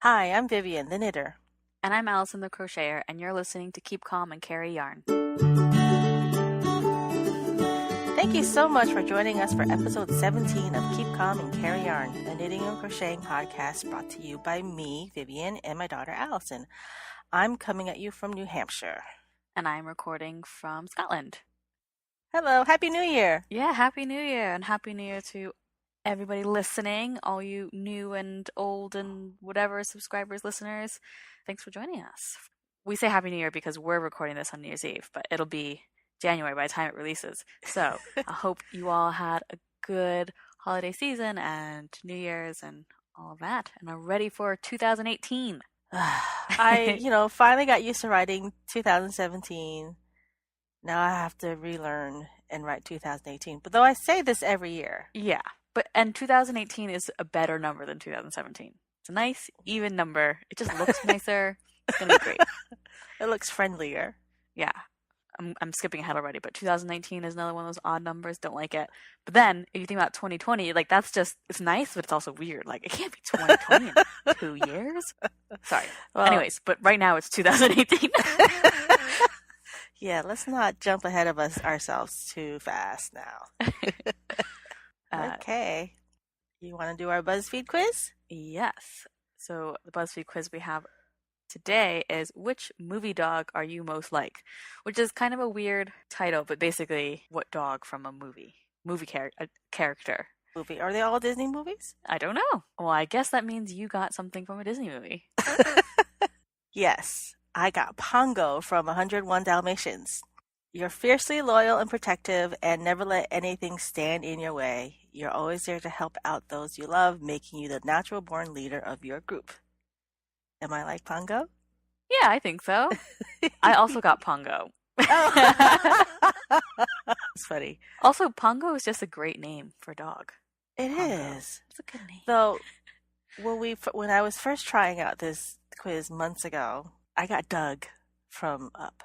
Hi, I'm Vivian, the knitter. And I'm Alyson, the crocheter, and you're listening to Keep Calm and Carry Yarn. Thank you so much for joining us for episode 17 of Keep Calm and Carry Yarn, a knitting and crocheting podcast brought to you by me, Vivian, and my daughter, Alyson. I'm coming at you from New Hampshire. And I'm recording from Scotland. Hello, Happy New Year! Yeah, Happy New Year, and Happy New Year to everybody listening, all you new and old and whatever subscribers, listeners. Thanks for joining us. We say Happy New Year because we're recording this on New Year's Eve, but it'll be January by the time it releases. So I hope you all had a good holiday season and New Year's and all of that, and are ready for 2018. I finally got used to writing 2017. Now I have to relearn and write 2018. But though I say this every year. Yeah. And 2018 is a better number than 2017. It's a nice, even number. It just looks nicer. It's going to be great. It looks friendlier. Yeah. I'm skipping ahead already, but 2019 is another one of those odd numbers. Don't like it. But then, if you think about 2020, like that's just, it's nice, but it's also weird. Like, it can't be 2020 in 2 years. Sorry. Well, anyways, but right now it's 2018. Yeah, let's not jump ahead of ourselves too fast now. Okay. You want to do our BuzzFeed quiz? Yes. So the BuzzFeed quiz we have today is, which movie dog are you most like? Which is kind of a weird title, but basically, what dog from a movie character? Movie. Are they all Disney movies? I don't know. Well, I guess that means you got something from a Disney movie. Yes. I got Pongo from 101 Dalmatians. You're fiercely loyal and protective and never let anything stand in your way. You're always there to help out those you love, making you the natural-born leader of your group. Am I like Pongo? Yeah, I think so. I also got Pongo. Oh. It's funny. Also, Pongo is just a great name for a dog. It Pongo. is. It's a good name. Though, when I was first trying out this quiz months ago, I got Doug from Up.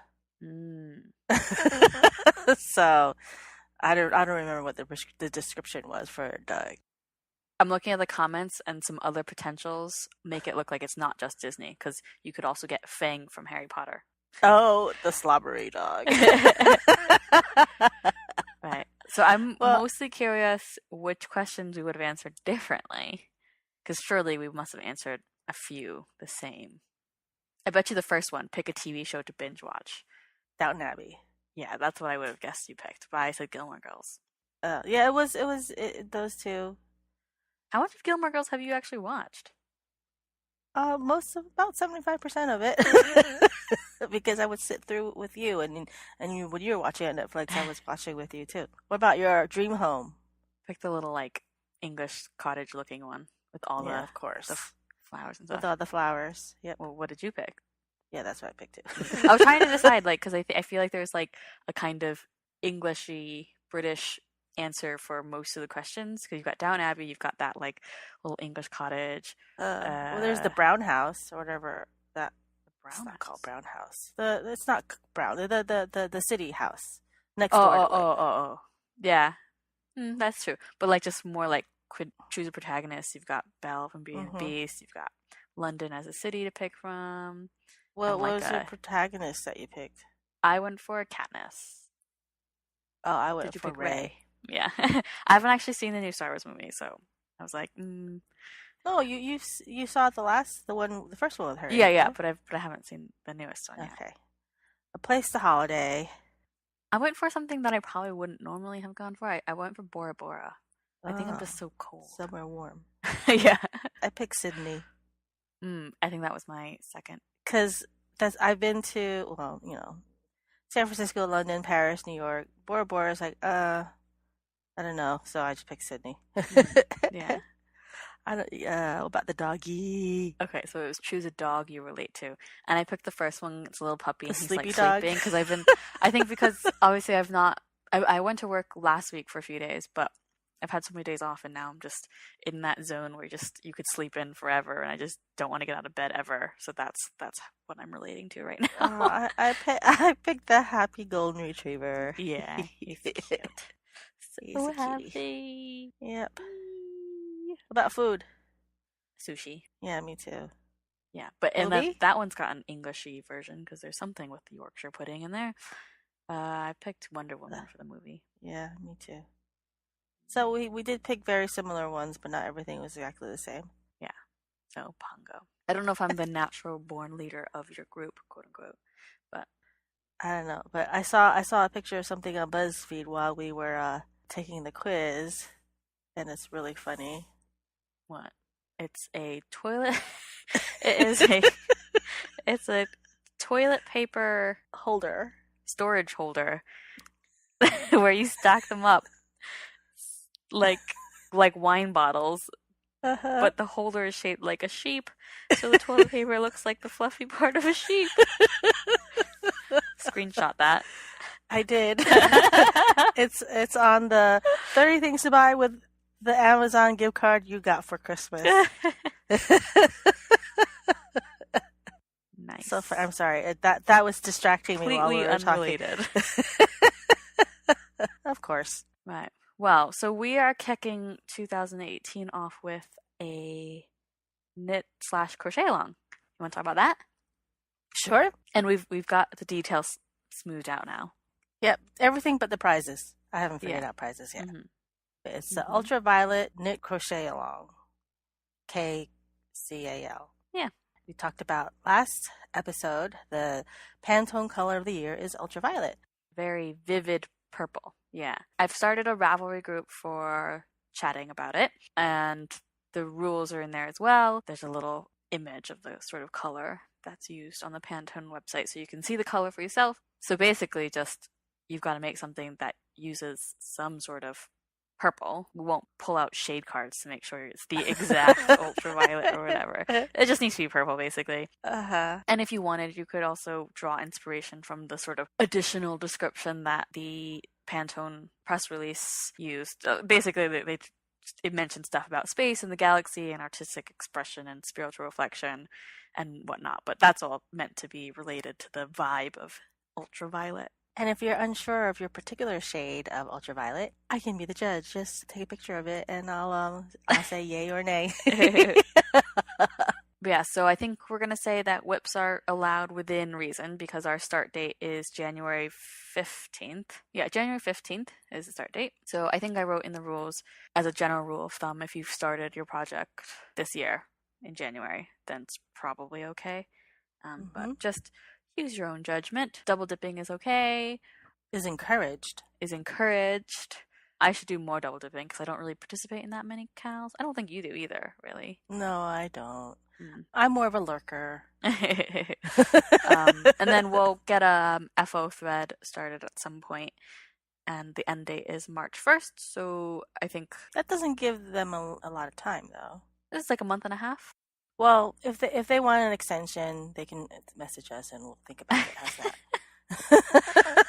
So I don't remember what the description was for Doug. I'm looking at the comments, and some other potentials make it look like it's not just Disney, because you could also get Fang from Harry Potter. Oh, the slobbery dog. Right. So I'm mostly curious which questions we would have answered differently, because surely we must have answered a few the same. I bet you the first one, pick a TV show to binge watch. Downton Abbey. Yeah, that's what I would have guessed you picked. But I said Gilmore Girls. Yeah, it was those two. How much of Gilmore Girls have you actually watched? About 75% of it, because I would sit through with you, and when you were watching on Netflix, I was watching with you too. What about your dream home? Pick the little English cottage looking one with all of course, the flowers and stuff. With all the flowers. Yep. Well, what did you pick? Yeah, that's what I picked too. I was trying to decide, because I feel like there's a kind of Englishy British answer for most of the questions, because you've got Downton Abbey, you've got that little English cottage. Well, there's the Brown House or whatever that. Brown it's not house. called Brown House. It's not Brown. The city house next door. Oh. Yeah, that's true. But just more choose a protagonist. You've got Belle from Beauty and the Beast. You've got London as a city to pick from. Well, what was the protagonist that you picked? I went for Katniss. Oh, I went for for Rey. Yeah. I haven't actually seen the new Star Wars movie, so I was like, No, you saw the first one with her. Yeah, but I haven't seen the newest one yet. Okay. A Place to Holiday. I went for something that I probably wouldn't normally have gone for. I went for Bora Bora. I think I'm just so cold. Somewhere warm. Yeah. I picked Sydney. I think that was my second. Because I've been to, San Francisco, London, Paris, New York. Bora Bora is I don't know. So I just picked Sydney. Yeah. What about the doggy? Okay, so it was choose a dog you relate to. And I picked the first one. It's a little puppy. The he's sleepy sleeping. dog? Because I think because obviously I went to work last week for a few days, but I've had so many days off, and now I'm just in that zone where you could sleep in forever, and I just don't want to get out of bed ever. So that's what I'm relating to right now. I picked the happy golden retriever. Yeah, he's cute. So happy. Yep. What about food? Sushi. Yeah, me too. Yeah, but and movie? that one's got an Englishy version because there's something with the Yorkshire pudding in there. I picked Wonder Woman for the movie. Yeah, me too. So we did pick very similar ones, but not everything was exactly the same. Yeah, so Pongo. I don't know if I'm the natural born leader of your group, quote unquote, but I don't know, but I saw a picture of something on BuzzFeed while we were taking the quiz, and it's really funny. what? It's a toilet. It's a toilet paper Holder. storage holder where you stack them up like wine bottles, but the holder is shaped like a sheep, so the toilet paper looks like the fluffy part of a sheep. Screenshot that. I did. It's on the 30 things to buy with the Amazon gift card you got for Christmas. Nice. So I'm sorry, that was distracting me while we were unrelated. talking. Of course. Right. Well, so we are kicking 2018 off with a knit/crochet along. You want to talk about that? Sure. And we've got the details smoothed out now. Yep, everything but the prizes. I haven't figured out prizes yet. Mm-hmm. It's the Ultraviolet Knit Crochet Along, KCAL. Yeah. We talked about last episode, the Pantone color of the year is ultraviolet. Very vivid purple. Yeah. I've started a Ravelry group for chatting about it, and the rules are in there as well. There's a little image of the sort of color that's used on the Pantone website, so you can see the color for yourself. So basically just you've got to make something that uses some sort of purple. We won't pull out shade cards to make sure it's the exact ultraviolet or whatever. It just needs to be purple, basically. And if you wanted, you could also draw inspiration from the sort of additional description that the Pantone press release used. Basically, it mentioned stuff about space and the galaxy and artistic expression and spiritual reflection and whatnot. But that's all meant to be related to the vibe of ultraviolet. And if you're unsure of your particular shade of ultraviolet, I can be the judge. Just take a picture of it, and I'll say yay or nay. Yeah, so I think we're going to say that whips are allowed within reason because our start date is January 15th. Yeah, January 15th is the start date. So I think I wrote in the rules as a general rule of thumb, if you've started your project this year in January, then it's probably okay. But just use your own judgment. Double dipping is okay. Is encouraged. I should do more double dipping because I don't really participate in that many KALs. I don't think you do either, really. No, I don't. I'm more of a lurker. And then we'll get a FO thread started at some point, and the end date is March 1st. So I think that doesn't give them a lot of time, though. It's like a month and a half. Well, if they want an extension, they can message us and we'll think about it. How's that?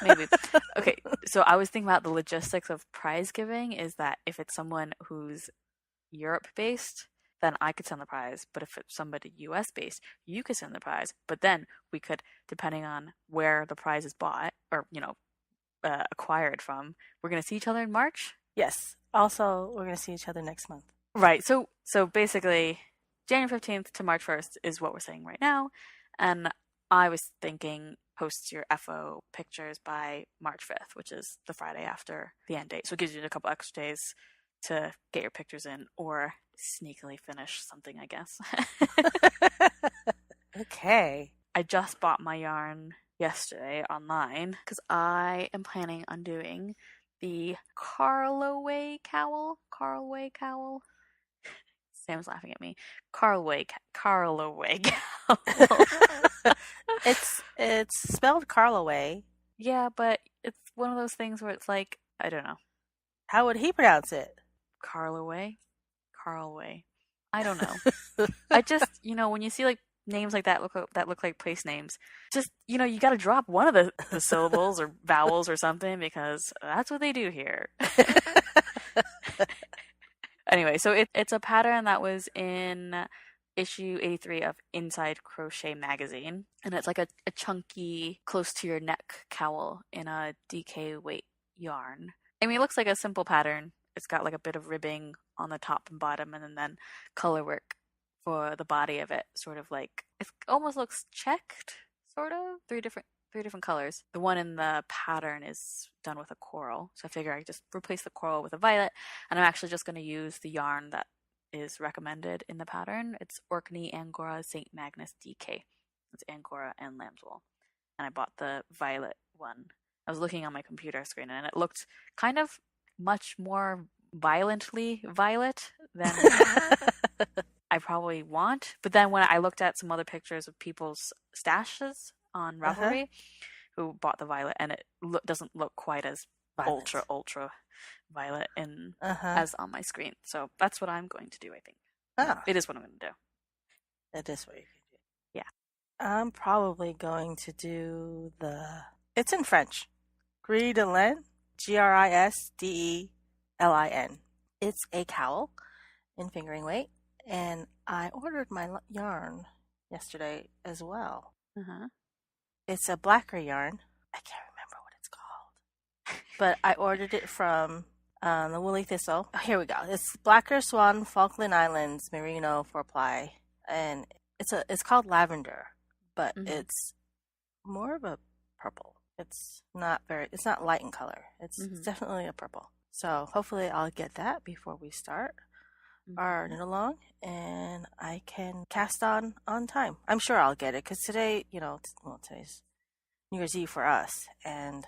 Maybe. Okay, so I was thinking about the logistics of prize giving is that if it's someone who's Europe-based, then I could send the prize. But if it's somebody US-based, you could send the prize. But then we could, depending on where the prize is bought or, acquired from, we're going to see each other in March? Yes. Also, we're going to see each other next month. Right. So basically, January 15th to March 1st is what we're saying right now. And I was thinking post your FO pictures by March 5th, which is the Friday after the end date. So it gives you a couple extra days to get your pictures in or sneakily finish something, I guess. Okay. I just bought my yarn yesterday online because I am planning on doing the Carlaway KAL. Sam's laughing at me. Carlaway KAL. It's spelled Carlaway. Yeah, but it's one of those things where it's like, I don't know. How would he pronounce it? Carlaway. I don't know. I just, when you see like names like that look like place names, just, you got to drop one of the syllables or vowels or something because that's what they do here. Anyway, so it's a pattern that was in issue 83 of Inside Crochet magazine, and it's like a chunky, close to your neck cowl in a DK weight yarn. I mean, it looks like a simple pattern. It's got like a bit of ribbing on the top and bottom, and then color work for the body of it, sort of like it almost looks checked, sort of three different colors. The one in the pattern is done with a coral, so I figure I just replace the coral with a violet, and I'm actually just going to use the yarn that is recommended in the pattern. It's Orkney Angora St. Magnus DK. It's Angora and lamb's wool, and I bought the violet one. I was looking on my computer screen, and it looked kind of much more violently violet than I probably want. But then when I looked at some other pictures of people's stashes on Ravelry who bought the violet, and it doesn't look quite as Violet. ultra violet as on my screen. So that's what I'm going to do, I think. It is what I'm going to do. It is what you can do. Yeah. I'm probably going to do it's in French. Grisdelin, Grisdelin. It's a cowl in fingering weight, and I ordered my yarn yesterday as well. It's a Blacker Yarn. I can't remember what it's called, but I ordered it from the Woolly Thistle. Oh, here we go. It's Blacker Swan, Falkland Islands, Merino 4-ply, and it's called Lavender, but it's more of a purple. It's not light in color. It's definitely a purple. So hopefully I'll get that before we start our knit along, and I can cast on time. I'm sure I'll get it because today, today's New Year's Eve for us, and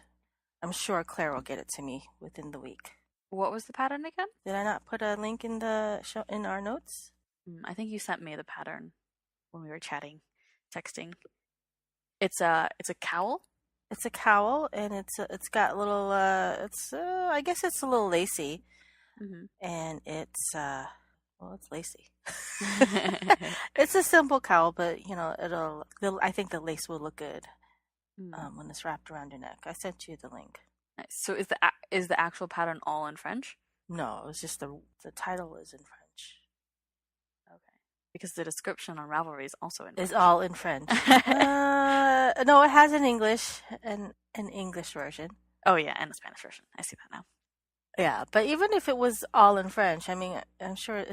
I'm sure Claire will get it to me within the week. What was the pattern again? Did I not put a link in the show in our notes? I think you sent me the pattern when we were texting. It's a cowl. It's a cowl, and it's got little I guess it's a little lacy, and it's it's lacy. It's a simple cowl, but I think the lace will look good when it's wrapped around your neck. I sent you the link. Nice. So is the actual pattern all in French? No, it was just the title is in French. Okay. Because the description on Ravelry is also in French. It's all in French. No, it has an English version. Oh yeah, and a Spanish version. I see that now. Yeah, but even if it was all in French, I mean, I'm sure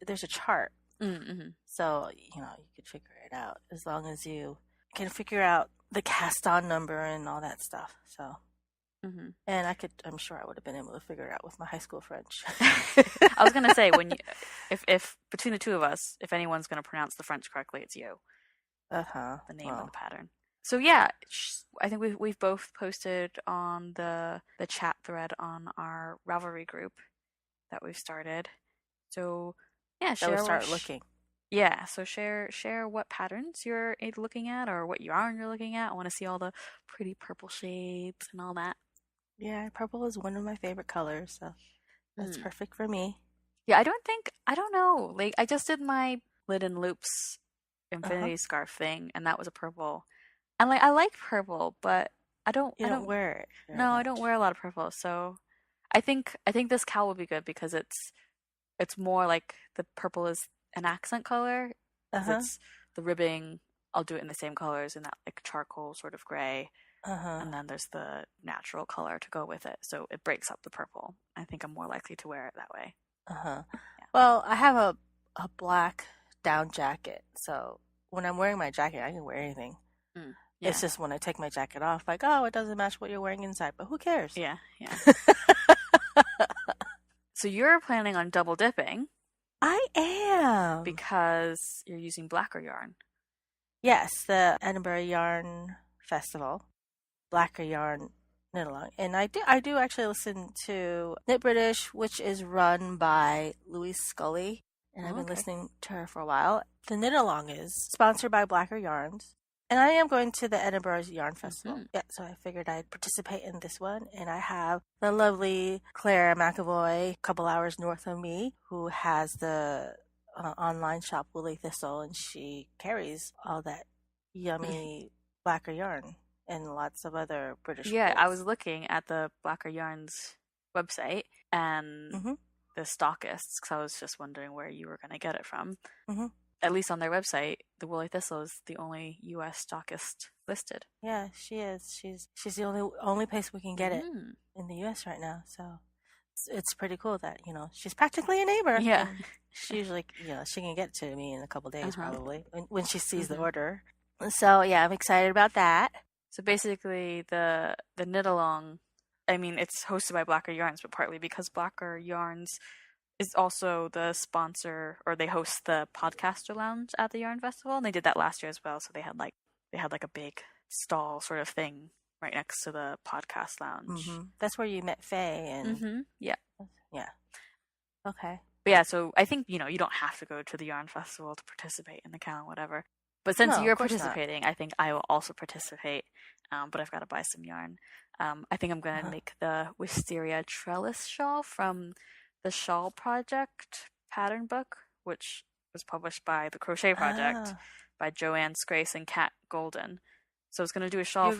there's a chart, so you could figure it out as long as you can figure out the cast-on number and all that stuff. So, and I'm sure I would have been able to figure it out with my high school French. I was gonna say if between the two of us, if anyone's gonna pronounce the French correctly, it's you. The name of the pattern. So yeah, I think we've both posted on the chat thread on our Ravelry group that we've started. So yeah, start looking. Yeah, so share what patterns you're looking at or what yarn you're looking at. I want to see all the pretty purple shades and all that. Yeah, purple is one of my favorite colors, so that's perfect for me. Yeah, I don't know. Like I just did my Linen Loops infinity scarf thing, and that was a purple. And I like purple, but I don't wear it. No, I don't wear a lot of purple. So I think this cowl would be good because it's more like the purple is an accent color. It's the ribbing. I'll do it in the same colors in that like charcoal sort of gray. And then there's the natural color to go with it. So it breaks up the purple. I think I'm more likely to wear it that way. Yeah. Well, I have a black down jacket. So when I'm wearing my jacket, I can wear anything. Yeah. It's just when I take my jacket off, like, oh, it doesn't match what you're wearing inside. But who cares? Yeah. So you're planning on double dipping. I am. Because you're using Blacker Yarn. Yes, the Edinburgh Yarn Festival. Blacker Yarn knit along, and I do actually listen to Knit British, which is run by Louise Scully, and I've been listening to her for a while. The knit along is sponsored by Blacker Yarns, and I am going to the Edinburgh Yarn Festival. Yeah, so I figured I'd participate in this one, and I have the lovely Claire McAvoy, a couple hours north of me, who has the online shop Woolly Thistle, and she carries all that yummy Blacker yarn. And lots of other British Yeah, wools. I was looking at the Blacker Yarns website and the stockists, because I was just wondering where you were going to get it from. At least on their website, the Woolly Thistle is the only U.S. stockist listed. Yeah, she is. She's the only place we can get it in the U.S. right now. So It's pretty cool that, she's practically a neighbor. Yeah. And she usually, she can get to me in a couple days probably when she sees the Mhm. order. So yeah, I'm excited about that. So basically, the knit along, I mean, it's hosted by Blacker Yarns, but partly because Blacker Yarns is also the sponsor, or they host the podcaster lounge at the Yarn Festival, and they did that last year as well. So they had like a big stall sort of thing right next to the podcast lounge. That's where you met Faye and Yeah. yeah. Okay. But yeah, so I think, you don't have to go to the Yarn Festival to participate in the KAL, whatever. But since No, you're of course not. participating, I think I will also participate. But I've got to buy some yarn. I think I'm going to make the Wisteria Trellis shawl from the Shawl Project pattern book, which was published by the Crochet Project by Joanne Scrace and Kat Golden. So I was going to do a shawl You're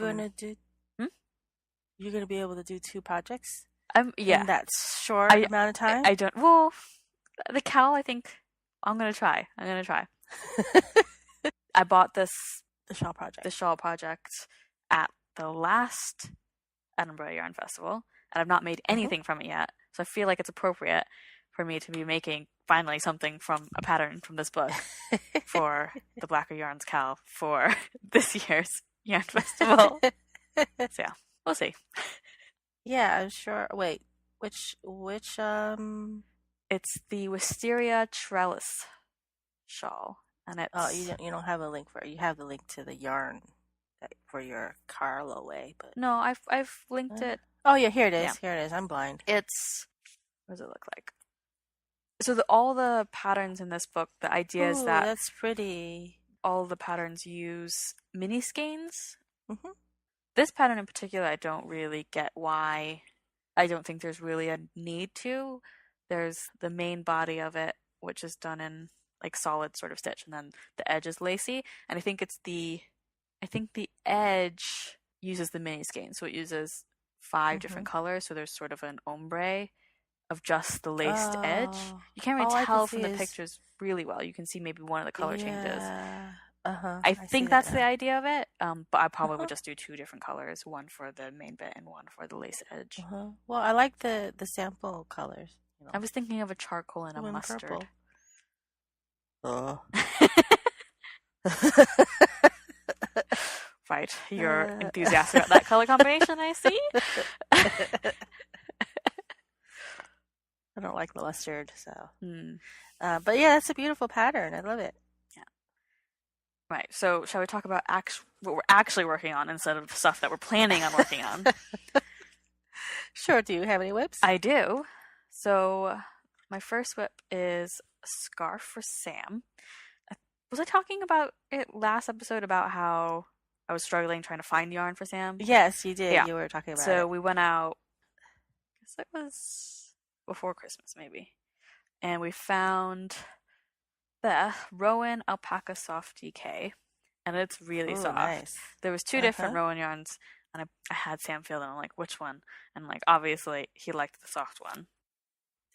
going to be able to do 2 projects? Yeah. In that short amount of time? I don't... Well, the KAL, I think I'm going to try. I bought the Shawl Project at the last Edinburgh Yarn Festival, and I've not made anything from it yet. So I feel like it's appropriate for me to be making finally something from a pattern from this book for the Blacker Yarns KAL for this year's Yarn Festival. So yeah, we'll see. Yeah, I'm sure. Wait, which It's the Wisteria Trellis shawl, and it's you don't have a link for it. You have the link to the yarn for your Carlo way, but no, I've linked it. Oh yeah, here it is. Yeah. Here it is. I'm blind. It's, what does it look like? So all the patterns in this book, the idea is that that's pretty. All the patterns use mini skeins. This pattern in particular, I don't really get why. I don't think there's really a need to. There's the main body of it, which is done in like solid sort of stitch, and then the edge is lacy. And I think the edge uses the mini skein, so it uses 5 different colors. So there's sort of an ombre of just the laced edge. You can't really tell from the pictures really well. You can see maybe one of the color changes. I think that's the idea of it. But I probably would just do 2 different colors, one for the main bit and one for the lace edge. Well, I like the sample colors. I was thinking of a charcoal and a mustard. Purple. Right, you're enthusiastic about that color combination, I see. I don't like the mustard, so. But yeah, that's a beautiful pattern. I love it. Yeah. Right. So, shall we talk about what we're actually working on instead of stuff that we're planning on working on? Sure. Do you have any whips? I do. So, my first whip is a scarf for Sam. Was I talking about it last episode about how I was struggling trying to find yarn for Sam? Yes, you did. Yeah. You were talking about it. So we went out, I guess it was before Christmas maybe, and we found the Rowan Alpaca Soft DK, and it's really soft. Nice. There was 2 different Rowan yarns, and I had Sam feel them. I'm like, which one? And like, obviously, he liked the soft one.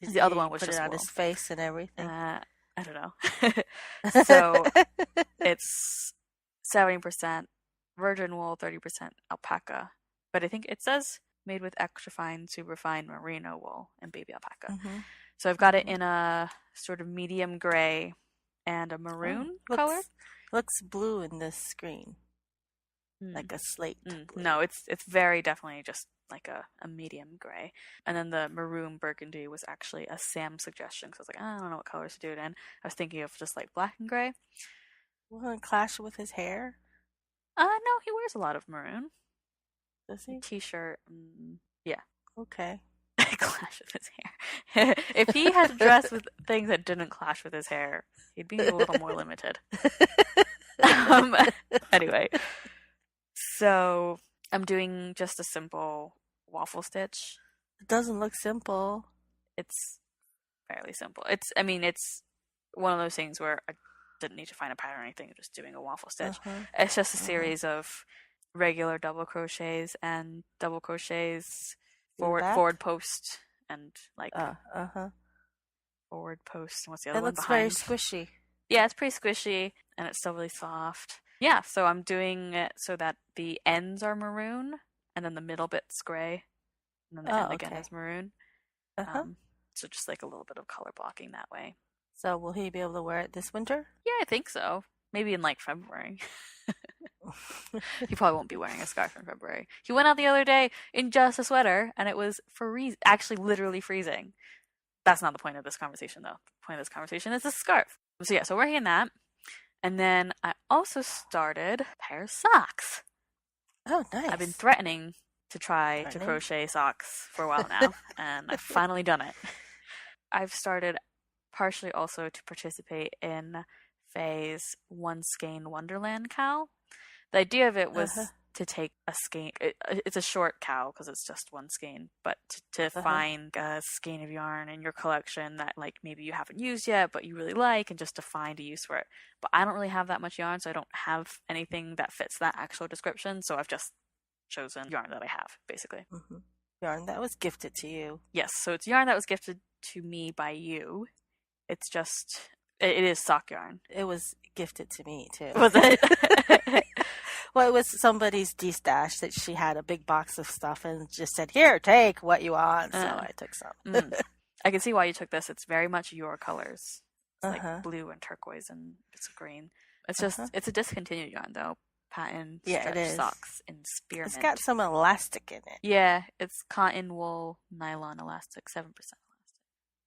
The other one was just put it on wool. his face and everything. I don't know. So it's 70% virgin wool, 30% alpaca. But I think it says made with extra fine, super fine merino wool and baby alpaca. So I've got it in a sort of medium gray and a maroon color. Looks blue in this screen. Like a slate. No, it's very definitely just like a medium gray. And then the maroon burgundy was actually a Sam suggestion, because I was like, I don't know what colors to do it in. I was thinking of just like black and gray. Will it clash with his hair? No, he wears a lot of maroon. Does he? T-shirt. Yeah. Okay. Clash with his hair. If he had to dress with things that didn't clash with his hair, he'd be a little more limited. Anyway, so I'm doing just a simple waffle stitch. It doesn't look simple. It's fairly simple. It's one of those things where I didn't need to find a pattern or anything. I'm just doing a waffle stitch. It's just a series of regular double crochets and double crochets, forward post and like forward post. And what's the other one behind? It looks very squishy. Yeah, it's pretty squishy and it's still really soft. Yeah, so I'm doing it so that the ends are maroon and then the middle bit's gray. And then the end again is maroon. Uh-huh. So just like a little bit of color blocking that way. So will he be able to wear it this winter? Yeah, I think so. Maybe in like February. He probably won't be wearing a scarf in February. He went out the other day in just a sweater, and it was actually literally freezing. That's not the point of this conversation, though. The point of this conversation is the scarf. So yeah, so working in that. And then I also started a pair of socks. Oh, nice. I've been threatening to try to crochet socks for a while now, and I've finally done it. I've started partially also to participate in Faye's One Skein Wonderland KAL. The idea of it was to take a skein. It's a short KAL because it's just one skein, but to find a skein of yarn in your collection that like maybe you haven't used yet, but you really like, and just to find a use for it. But I don't really have that much yarn, so I don't have anything that fits that actual description. So I've just chosen yarn that I have, basically. Mm-hmm. Yarn that was gifted to you. Yes, so it's yarn that was gifted to me by you. It's just, it is sock yarn. It was gifted to me too. Was it? Well, it was somebody's de-stash that she had a big box of stuff and just said, here, take what you want. So I took some. I can see why you took this. It's very much your colors. It's like blue and turquoise and bits of green. It's just, it's a discontinued yarn though. Patent stretch socks in spearmint. It's got some elastic in it. Yeah, it's cotton wool nylon elastic, 7% elastic.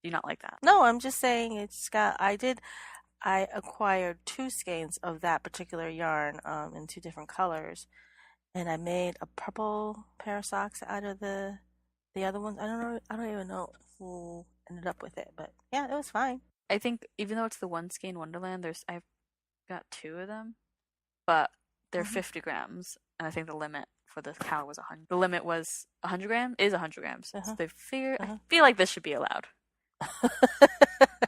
Do you not like that? No, I'm just saying it's got, I acquired 2 skeins of that particular yarn in 2 different colors, and I made a purple pair of socks out of the other ones. I don't even know who ended up with it, but yeah, it was fine. I think even though it's the One Skein Wonderland, I've got 2 of them, but they're 50 grams, and I think the limit for the KAL was 100. The limit was 100 grams. Is 100 grams. So they figure I feel like this should be allowed.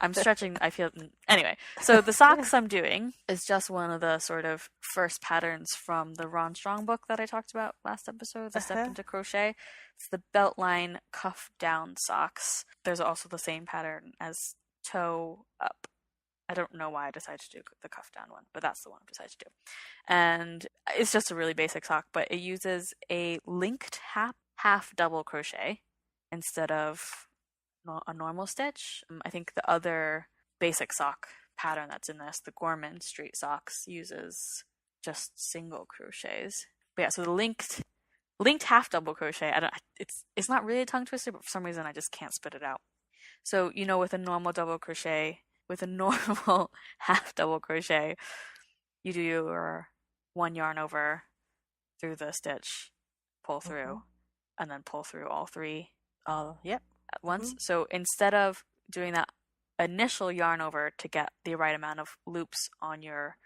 I'm stretching. I feel anyway. So the socks I'm doing is just one of the sort of first patterns from the Ron Strong book that I talked about last episode, the Step into Crochet. It's the Beltline cuff down socks. There's also the same pattern as toe up. I don't know why I decided to do the cuff down one, but that's the one I decided to do. And it's just a really basic sock, but it uses a linked half double crochet instead of a normal stitch. I think the other basic sock pattern that's in this, the Gorman Street socks, uses just single crochets. But yeah, so the linked half double crochet, it's not really a tongue twister, but for some reason I just can't spit it out. So, with a normal double crochet, with a normal half double crochet, you do your one yarn over through the stitch, pull through, and then pull through all 3 Yep. at once. So instead of doing that initial yarn over to get the right amount of loops on your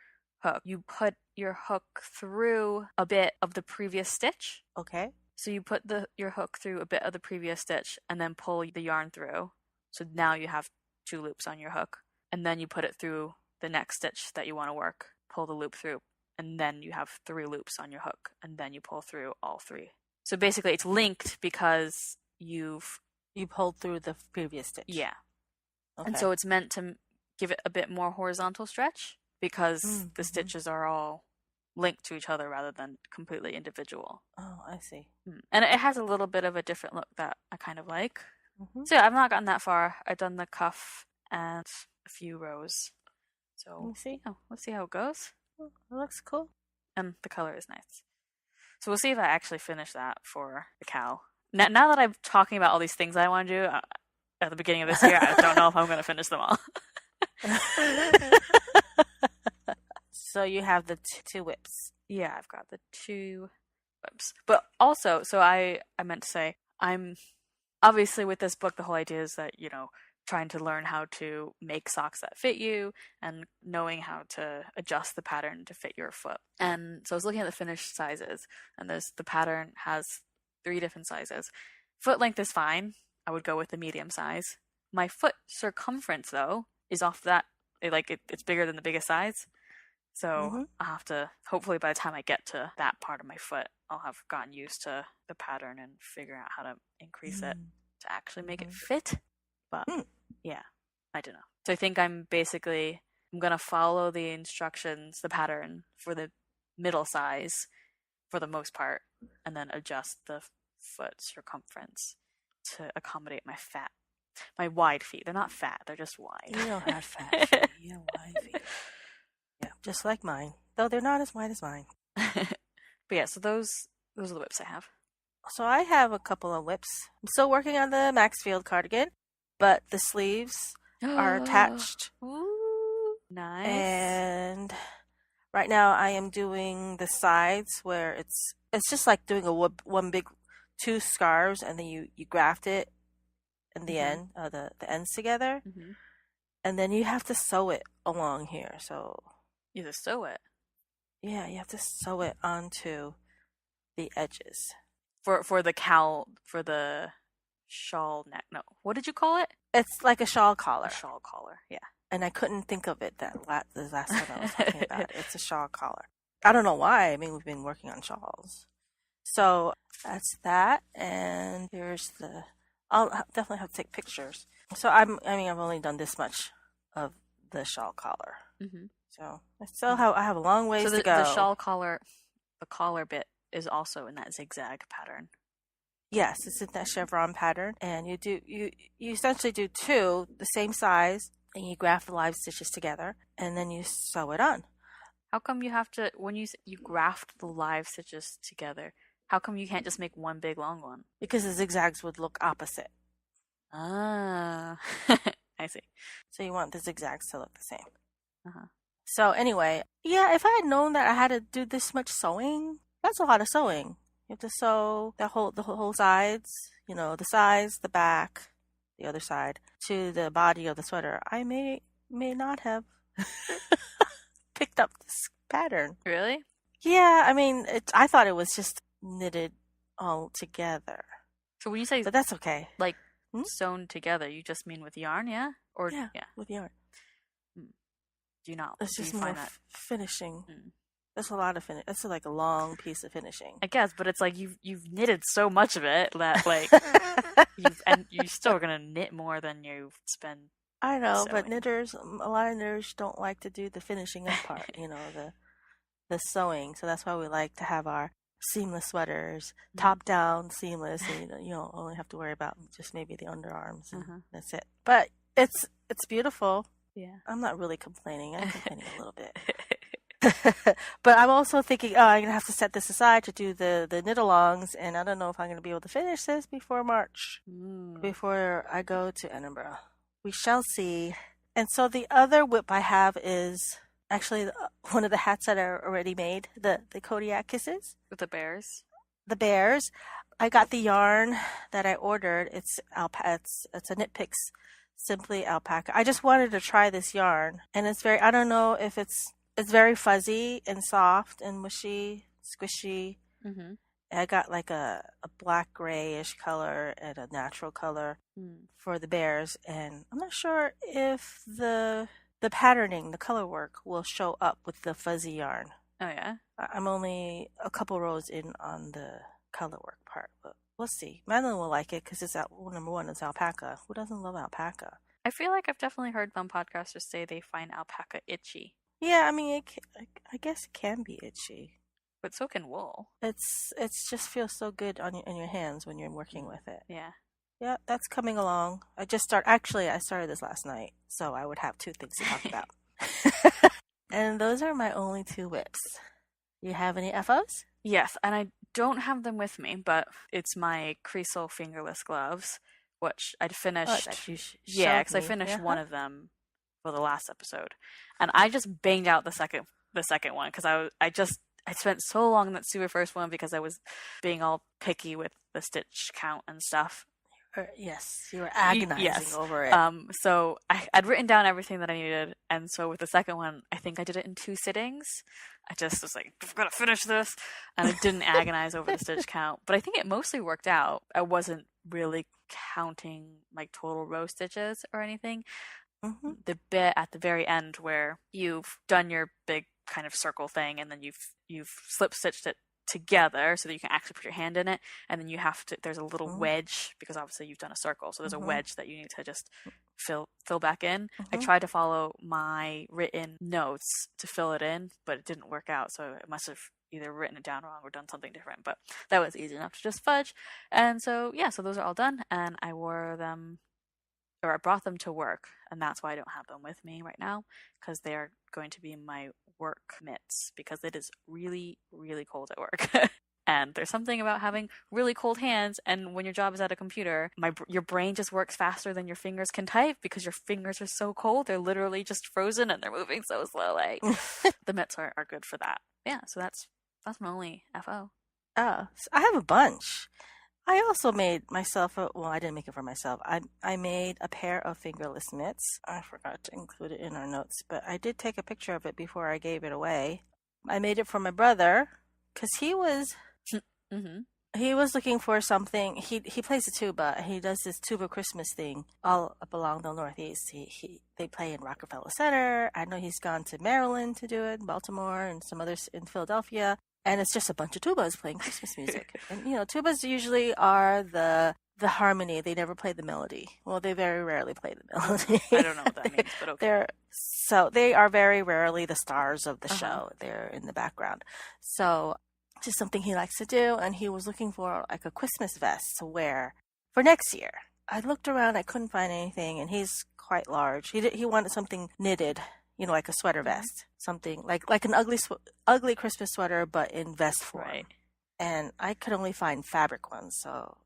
hook, you put your hook through a bit of the previous stitch. Okay. So you put your hook through a bit of the previous stitch and then pull the yarn through. So now you have 2 loops on your hook. And then you put it through the next stitch that you want to work, pull the loop through, and then you have 3 loops on your hook, and then you pull through all 3. So basically it's linked because you pulled through the previous stitch. Yeah. Okay. And so it's meant to give it a bit more horizontal stretch because the stitches are all linked to each other rather than completely individual. Oh, I see. And it has a little bit of a different look that I kind of like. So yeah, I've not gotten that far. I've done the cuff and a few rows. So let's see how it goes. It looks cool. And the color is nice. So we'll see if I actually finish that for the KAL. Now that I'm talking about all these things I want to do at the beginning of this year, I don't know if I'm going to finish them all. So you have the 2 whips. Yeah, I've got the 2 whips. But also, so I meant to say, I'm obviously with this book, the whole idea is that, trying to learn how to make socks that fit you and knowing how to adjust the pattern to fit your foot. And so I was looking at the finished sizes, and the pattern has 3 different sizes. Foot length is fine. I would go with the medium size. My foot circumference, though, is off that. It's bigger than the biggest size. So I'll have to, hopefully by the time I get to that part of my foot, I'll have gotten used to the pattern and figure out how to increase it to actually make it fit. But yeah, I don't know. So I think I'm going to follow the instructions, the pattern for the middle size for the most part, and then adjust the foot circumference to accommodate my fat My wide feet. They're not fat. They're just wide. You don't have fat feet. You have wide feet. Yeah, just like mine. Though they're not as wide as mine. But yeah, so those are the whips I have. So I have a couple of whips. I'm still working on the Maxfield cardigan, but the sleeves are attached. Ooh, nice. And right now I am doing the sides where it's just like doing one big two scarves, and then you graft it in the end, the ends together, and then you have to sew it along here. So you have to sew it. Yeah, you have to sew it onto the edges. For the cowl, for the shawl neck. No, what did you call it? It's like a shawl collar. A shawl collar, yeah. And I couldn't think of it the last time I was talking about it. It's a shawl collar. I don't know why. I mean, we've been working on shawls. So that's that. And here's the... I'll definitely have to take pictures. So I've only done this much of the shawl collar. So I have a long ways to go. The shawl collar, the collar bit is also in that zigzag pattern. Yes, it's in that chevron pattern, and you essentially do two the same size, and you graft the live stitches together, and then you sew it on. How come you have to, when you graft the live stitches together, how come you can't just make one big long one? Because the zigzags would look opposite. Ah, I see. So you want the zigzags to look the same. So anyway, yeah, if I had known that I had to do this much sewing, that's a lot of sewing. You have to sew the whole sides, the sides, the back, the other side, to the body of the sweater. I may not have picked up this pattern. Really? Yeah, I mean, I thought it was just knitted all together. So when you say, but that's okay. Like sewn together, you just mean with yarn, yeah? Or yeah, with yarn. Do you not? It's just more finishing. That's a lot of finish. That's like a long piece of finishing. I guess, but it's like you've knitted so much of it that like you're still gonna knit more than you've spent. I know, sewing. But a lot of knitters don't like to do the finishing up part. The sewing. So that's why we like to have our seamless sweaters, top down seamless, and you don't only have to worry about just maybe the underarms. And that's it. But it's beautiful. Yeah, I'm not really complaining. I'm complaining a little bit. But I'm also thinking, I'm gonna have to set this aside to do the knit-alongs, and I don't know if I'm gonna be able to finish this before March, before I go to Edinburgh. We shall see. And so the other whip I have is actually one of the hats that are already made, the Kodiak Kisses with the bears. The bears. I got the yarn that I ordered. It's a Knit Picks Simply Alpaca. I just wanted to try this yarn, and it's very, I don't know if it's very fuzzy and soft and mushy, squishy. I got like a black grayish color and a natural color for the bears, and I'm not sure if the patterning, the color work will show up with the fuzzy yarn. Oh yeah? I'm only a couple rows in on the color work part, but we'll see. Madeline will like it because number one, it's alpaca. Who doesn't love alpaca? I feel like I've definitely heard some podcasters say they find alpaca itchy. Yeah, I mean, I guess it can be itchy. But so can wool. It's just feels so good in your hands when you're working with it. Yeah. Yeah, that's coming along. I started this last night, so I would have two things to talk about. And those are my only two whips. You have any FOs? Yes, and I don't have them with me, but it's my Creasel fingerless gloves, which I'd finished. Yeah, because I finished one of them for the last episode, and I just banged out the second one because I spent so long in that super first one because I was being all picky with the stitch count and stuff. Yes, you were agonizing over it. So I'd written down everything that I needed, and so with the second one, I think I did it in 2 sittings. I just was like, I've got to finish this, and I didn't agonize over the stitch count. But I think it mostly worked out. I wasn't really counting like total row stitches or anything. The bit at the very end where you've done your big kind of circle thing, and then you've slip stitched it together so that you can actually put your hand in it, and then there's a little wedge because obviously you've done a circle, so there's a wedge that you need to just fill back in. I tried to follow my written notes to fill it in, but it didn't work out, so I must have either written it down wrong or done something different, but that was easy enough to just fudge. And so yeah, so those are all done, and I wore them or I brought them to work, and that's why I don't have them with me right now, because they are going to be my work mitts, because it is really, really cold at work. And there's something about having really cold hands, and when your job is at a computer, your brain just works faster than your fingers can type because your fingers are so cold. They're literally just frozen and they're moving so slowly. The mitts are good for that. Yeah, so that's my only FO. Oh, so I have a bunch. I also made myself I didn't make it for myself. I made a pair of fingerless mitts. I forgot to include it in our notes, but I did take a picture of it before I gave it away. I made it for my brother because he was he was looking for something. He plays the tuba. He does this tuba Christmas thing all up along the Northeast. They play in Rockefeller Center. I know he's gone to Maryland to do it, Baltimore, and some others in Philadelphia. And it's just a bunch of tubas playing Christmas music. And, tubas usually are the harmony. They never play the melody. Well, they very rarely play the melody. I don't know what that means, but okay. They are very rarely the stars of the show. They're in the background. So just something he likes to do. And he was looking for like a Christmas vest to wear for next year. I looked around. I couldn't find anything. And he's quite large. He wanted something knitted. Like a sweater vest, something like an ugly Christmas sweater, but in vest form. Right. And I could only find fabric ones, so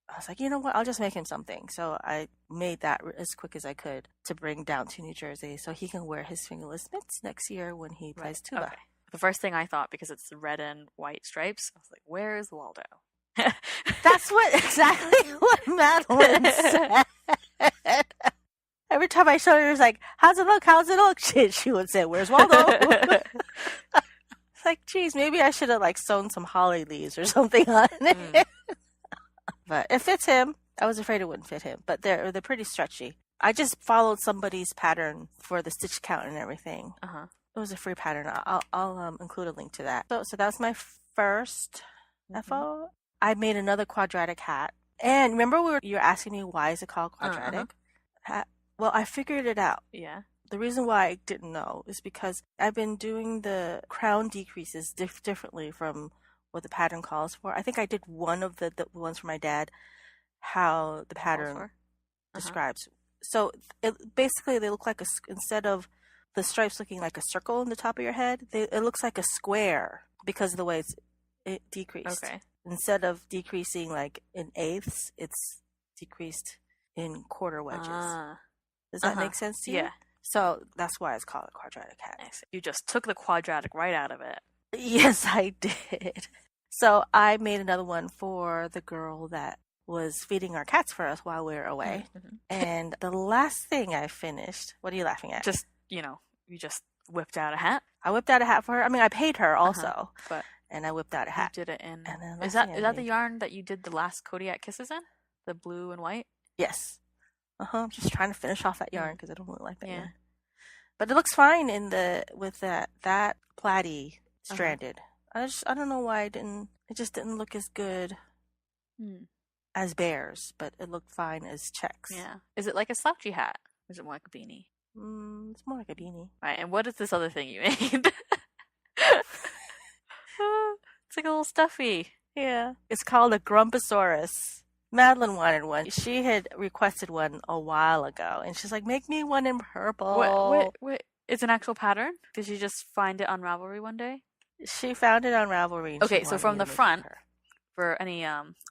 I was like, you know what? I'll just make him something. So I made that as quick as I could to bring down to New Jersey, so he can wear his fingerless mitts next year when he plays tuba. Okay. The first thing I thought, because it's the red and white stripes, I was like, "Where's Waldo?" That's exactly what Madeline said. Every time I showed her, it was like, how's it look? How's it look? She would say, where's Waldo? It's like, geez, maybe I should have sewn some holly leaves or something on it. But it fits him. I was afraid it wouldn't fit him, but they're pretty stretchy. I just followed somebody's pattern for the stitch count and everything. It was a free pattern. I'll include a link to that. So that was my first FO. I made another quadratic hat. And remember you were asking me why is it called quadratic hat? Well, I figured it out. Yeah. The reason why I didn't know is because I've been doing the crown decreases differently from what the pattern calls for. I think I did one of the ones for my dad, how the pattern describes. So basically they look like instead of the stripes looking like a circle in the top of your head, it looks like a square because of the way it decreased. Okay. Instead of decreasing like in eighths, it's decreased in quarter wedges. Does that make sense to you? Yeah. So that's why it's called a quadratic hat. You just took the quadratic right out of it. Yes, I did. So I made another one for the girl that was feeding our cats for us while we were away. And the last thing I finished, what are you laughing at? Just, you just whipped out a hat. I whipped out a hat for her. I mean, I paid her also, and I whipped out a hat. You did it in. And then is that the yarn that you did the last Kodiak Kisses in? The blue and white? Yes. I'm just trying to finish off that yarn because I don't really like that yarn. But it looks fine with that plaidie stranded. I don't know why it just didn't look as good as bears, but it looked fine as checks. Yeah. Is it like a slouchy hat? Or is it more like a beanie? It's more like a beanie. Right, and what is this other thing you made? It's like a little stuffy. Yeah. It's called a Grumposaurus. Madeline wanted one. She had requested one a while ago, and she's like, make me one in purple. Wait. It's an actual pattern? Did she just find it on Ravelry one day? She found it on Ravelry. Okay, so from the front, for any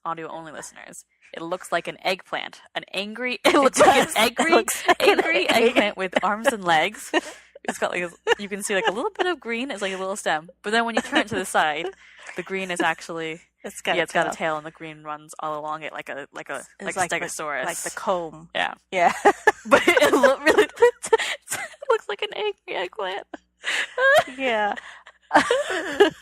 audio-only listeners, it looks like an eggplant. It looks like an angry eggplant with arms and legs. It's got you can see a little bit of green. It's like a little stem. But then when you turn it to the side, the green is actually... It's got a tail, and the green runs all along it like a stegosaurus, like the comb. Yeah. But it looks like an angry eggplant. Yeah. Oh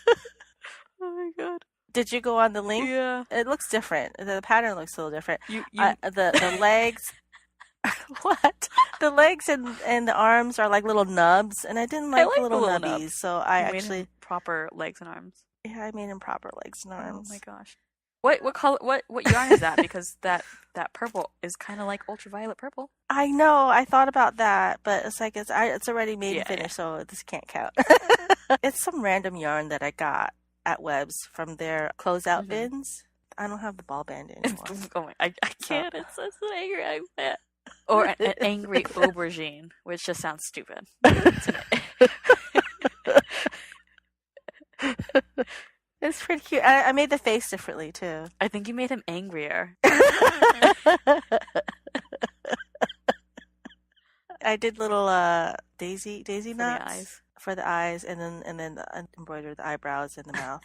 my god! Did you go on the link? Yeah. It looks different. The pattern looks a little different. The legs. What? The legs and the arms are like little nubs, and I didn't like the little nubbies, nubs. So I actually proper legs and arms. Yeah, I made him proper legs and arms. Oh my gosh! What color? What yarn is that? Because that purple is kind of like ultraviolet purple. I know. I thought about that, but it's like it's already made and finished, so this can't count. It's some random yarn that I got at Webb's from their closeout bins. I don't have the ball band anymore. I can't. It's an angry eggplant. Or an angry aubergine, which just sounds stupid to me. It's pretty cute. I made the face differently too. I think you made him angrier. I did little daisy For knots the eyes. for the eyes, and then embroidered the eyebrows and the mouth.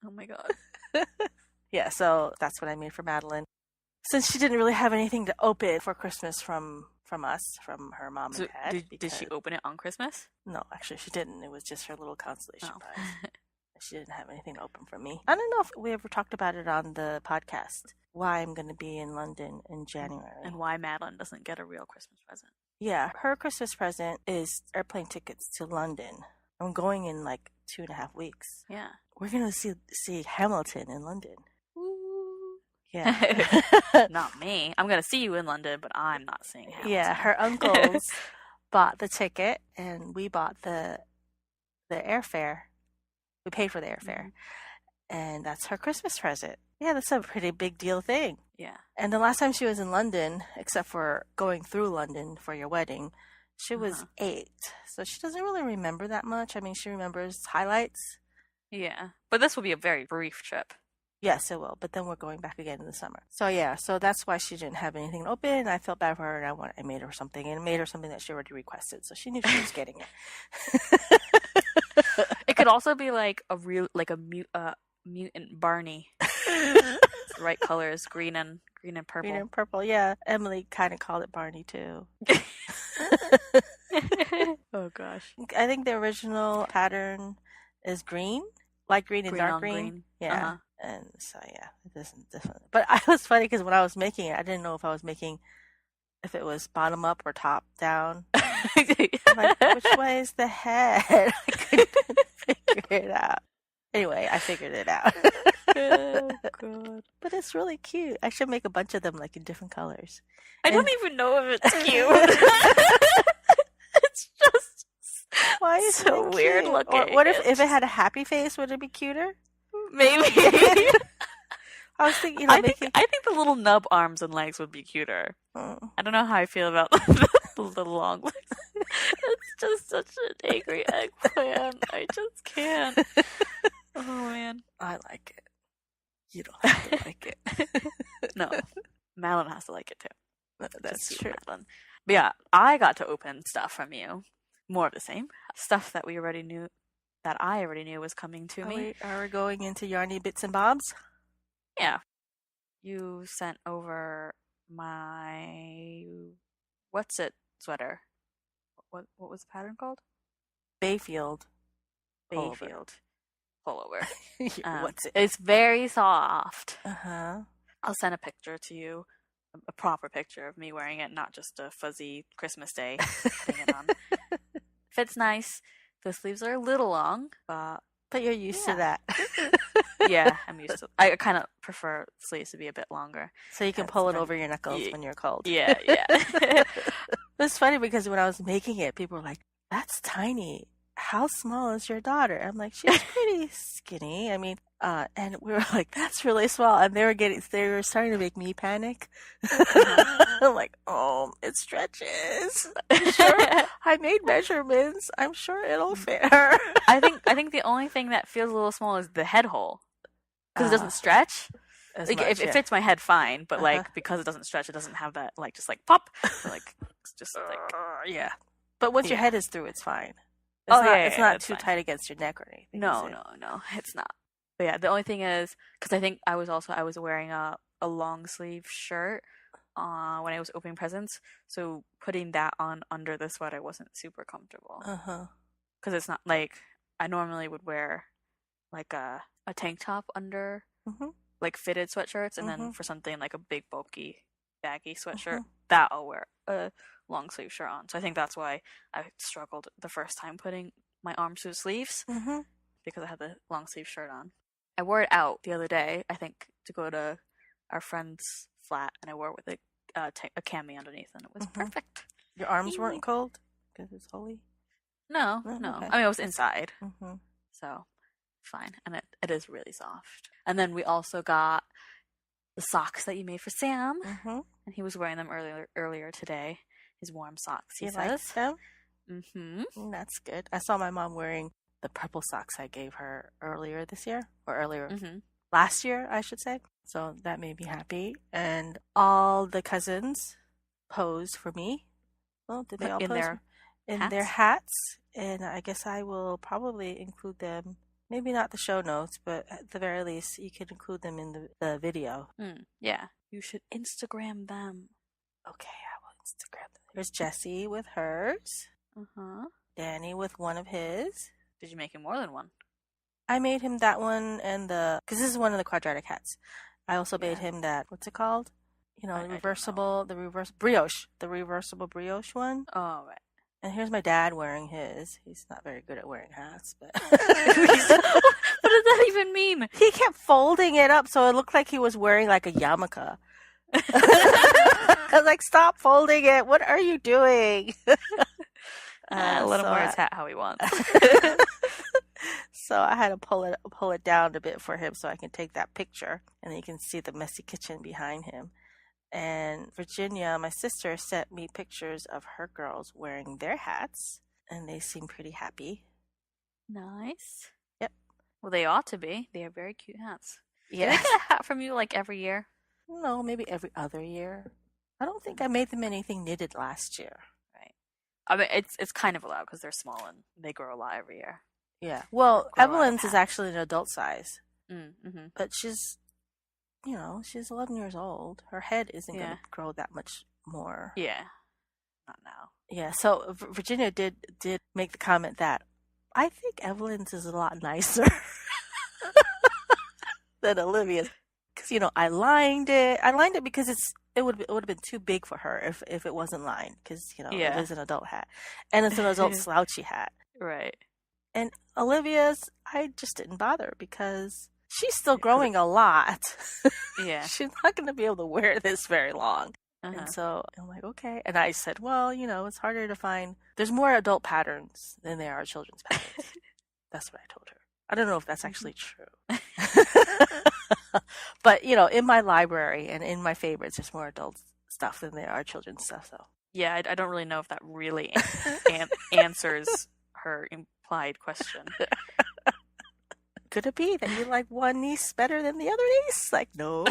Oh my god. Yeah, so that's what I made for Madeline. Since she didn't really have anything to open for Christmas from us, from her mom and dad. Did she open it on Christmas? No, actually she didn't. It was just her little consolation Oh. prize. She didn't have anything to open for me. I don't know if we ever talked about it on the podcast, why I'm going to be in London in January. And why Madeline doesn't get a real Christmas present. Yeah, her Christmas present is airplane tickets to London. I'm going in like 2.5 weeks. Yeah. We're going to see Hamilton in London. Ooh. Yeah. Not me. I'm going to see you in London, but I'm not seeing Hamilton. Yeah, her uncles bought the ticket, and we bought the airfare. We paid for the airfare. And that's her Christmas present. Yeah, that's a pretty big deal thing. Yeah. And the last time she was in London, except for going through London for your wedding, she was 8. So she doesn't really remember that much. I mean, she remembers highlights. Yeah. But this will be a very brief trip. Yes, it will. But then we're going back again in the summer. So yeah, so that's why she didn't have anything open. I felt bad for her, and I made her something, and made her something that she already requested. So she knew she was getting it. It could also be like a mutant Barney. The right colors, green and purple. Green and purple, yeah. Emily kind of called it Barney too. Oh gosh. I think the original pattern is green, light green and dark green. Yeah. Uh-huh. And so yeah, it isn't different. But it was funny because when I was making it, I didn't know if it was bottom up or top down. I'm like, which way is the head? I couldn't figure it out. Anyway, I figured it out. Oh god. But it's really cute. I should make a bunch of them like in different colors. I don't even know if it's cute. It's just why is so it weird cute? looking. Or what if it had a happy face? Would it be cuter? Maybe. I was thinking, I think the little nub arms and legs would be cuter. Oh. I don't know how I feel about the long legs. It's just such an angry eggplant. I just can't. Oh man. I like it. You don't have to like it. No. Madeline has to like it too. That's Just true. Madeline. But yeah, I got to open stuff from you. More of the same. Stuff that I already knew was coming to me. Are we going into yarny bits and bobs? Yeah. You sent over my what's it sweater. What was the pattern called? Bayfield. Bayfield pullover. What's it? It's very soft. Uh-huh. I'll send a picture to you, a proper picture of me wearing it, not just a fuzzy Christmas Day thing it on. Fits nice. The sleeves are a little long, but you're used to that. yeah, I'm used to it. I kind of prefer sleeves to be a bit longer. So you can pull it over your knuckles when you're cold. Yeah. It's funny because when I was making it, people were like, that's tiny. How small is your daughter? I'm like, she's pretty skinny. I mean, and we were like, that's really small. And they were starting to make me panic. I'm like, oh, it stretches. I'm sure I made measurements. I'm sure it'll fit her. I think the only thing that feels a little small is the head hole. Because it doesn't stretch. It fits my head fine, but like because it doesn't stretch, it doesn't have that like just like pop. Like it's just like yeah. But once your head is through, it's fine. It's not too fine. Tight against your neck or anything. No, it's not. But yeah, the only thing is because I think I was wearing a long sleeve shirt when I was opening presents, so putting that on under the sweater wasn't super comfortable. Because it's not like I normally would wear like a tank top under like fitted sweatshirts, and then for something like a big bulky baggy sweatshirt that I'll wear a long sleeve shirt on. So I think that's why I struggled the first time putting my arms through sleeves because I had the long sleeve shirt on. I wore it out the other day, I think, to go to our friend's flat, and I wore it with a cami underneath, and it was perfect. Your arms weren't cold because it's holy? No. Okay. I mean, I was inside, so fine, and it is really soft. And then we also got the socks that you made for Sam. and he was wearing them earlier today. His warm socks, he You says. like them? Mm-hmm. That's good. I saw my mom wearing the purple socks I gave her earlier this year, or earlier last year, I should say. So that made me happy. And all the cousins posed for me. Well, did they all in pose their in hats? their hats? And I guess I will probably include them. Maybe not the show notes, but at the very least, you can include them in the video. Yeah, you should Instagram them. Okay, I will Instagram them. There's Jessie with hers. Danny with one of his. Did you make him more than one? I made him that one and because this is one of the quadratic hats. I also made him that, what's it called? You know, the reversible brioche one. Oh, right. And here's my dad wearing his. He's not very good at wearing hats, but what does that even mean? He kept folding it up so it looked like he was wearing like a yarmulke. I was like, stop folding it. What are you doing? Let him wear his hat how he wants. So I had to pull it down a bit for him so I can take that picture, and then you can see the messy kitchen behind him. And Virginia, my sister, sent me pictures of her girls wearing their hats, and they seem pretty happy. Nice. Yep. Well, they ought to be. They have very cute hats. Yeah. Do they get a hat from you like every year? No, maybe every other year. I don't think I made them anything knitted last year. Right. I mean, it's kind of allowed because they're small and they grow a lot every year. Yeah. Well, Evelyn's is actually an adult size. Mm-hmm. But she's 11 years old. Her head isn't going to grow that much more. Yeah. Not now. Yeah. So Virginia did make the comment that I think Evelyn's is a lot nicer than Olivia's. Because, I lined it. I lined it because it would have been too big for her if it wasn't lined. Because, it is an adult hat. And it's an adult slouchy hat. Right. And Olivia's, I just didn't bother because she's still growing a lot. Yeah. She's not going to be able to wear this very long. And so I'm like, okay. And I said, well, it's harder to find. There's more adult patterns than there are children's patterns. That's what I told her. I don't know if that's actually true. But, in my library and in my favorites, there's more adult stuff than there are children's stuff. So yeah, I don't really know if that really answers her implied question. Could it be that you like one niece better than the other niece? Like, no.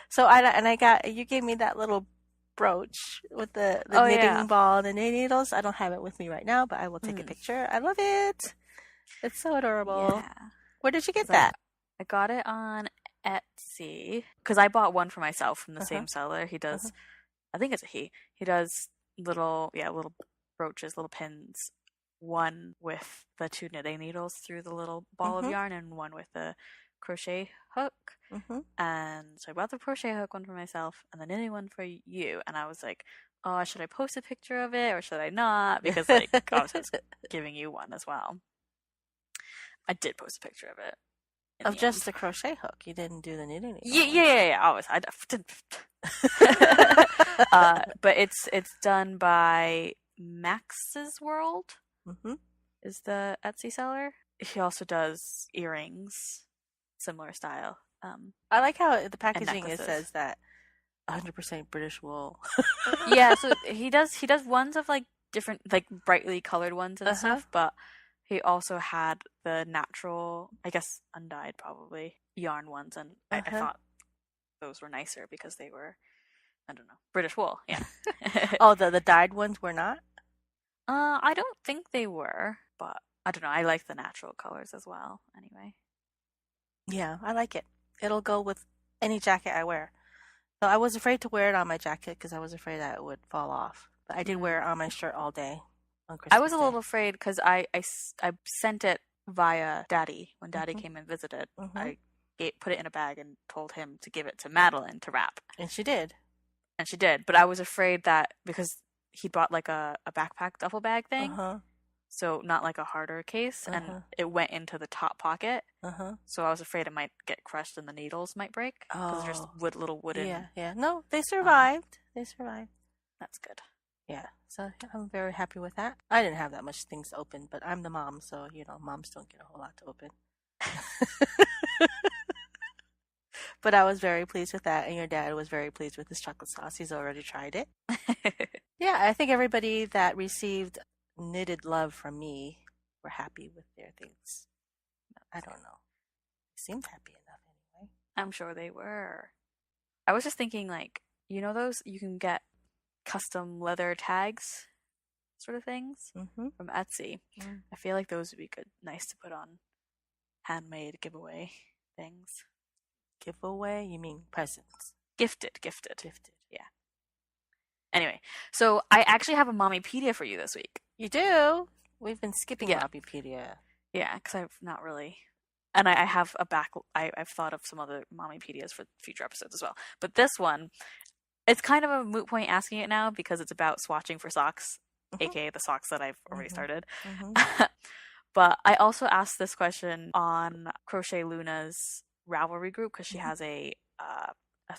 So you gave me that little brooch with the knitting ball and the knitting needles. I don't have it with me right now, but I will take a picture. I love it. It's so adorable. Yeah. Where did you get that? I got it on Etsy because I bought one for myself from the same seller. He does, I think it's a he. He does little brooches, little pins. One with the 2 knitting needles through the little ball of yarn, and one with the crochet hook. And so I bought the crochet hook one for myself and the knitting one for you. And I was like, oh, should I post a picture of it or should I not? Because I was giving you one as well. I did post a picture of it. Of just the crochet hook. You didn't do the knitting needle. Yeah. Always. I didn't. But it's done by Max's World. Is the Etsy seller. He also does earrings, similar style. I like how the packaging says that 100% British wool. Yeah, so he does ones of like different, like brightly colored ones and stuff, but he also had the natural, I guess undyed probably, yarn ones, and I thought those were nicer because they were, I don't know, British wool. Yeah. Oh, the dyed ones were not? I don't think they were, but I don't know. I like the natural colors as well. Anyway. Yeah, I like it. It'll go with any jacket I wear. So I was afraid to wear it on my jacket because I was afraid that it would fall off. But I did wear it on my shirt all day on Christmas I was a Day. little afraid because I sent it via Daddy when Daddy came and visited. I put it in a bag and told him to give it to Madeline to wrap. And she did. But I was afraid that because he bought like a backpack duffel bag thing, so not like a harder case, and it went into the top pocket. So I was afraid it might get crushed and the needles might break because they're just little wooden. Yeah. No, they survived. That's good. Yeah, so I'm very happy with that. I didn't have that much things to open, but I'm the mom, so moms don't get a whole lot to open. But I was very pleased with that, and your dad was very pleased with his chocolate sauce. He's already tried it. Yeah, I think everybody that received knitted love from me were happy with their things. I don't know. They seemed happy enough anyway. I'm sure they were. I was just thinking, like, you know those you can get custom leather tags sort of things from Etsy. I feel like those would be good, nice to put on handmade giveaway things. Giveaway? You mean presents? Gifted. Yeah. Anyway, so I actually have a Mommy-pedia for you this week. You do? We've been skipping Mommy-pedia. Yeah, because I've not really, and I have a back. I've thought of some other Mommy-pedias for future episodes as well. But this one, it's kind of a moot point asking it now because it's about swatching for socks, aka the socks that I've already started. But I also asked this question on Crochet Luna's Ravelry group because she has a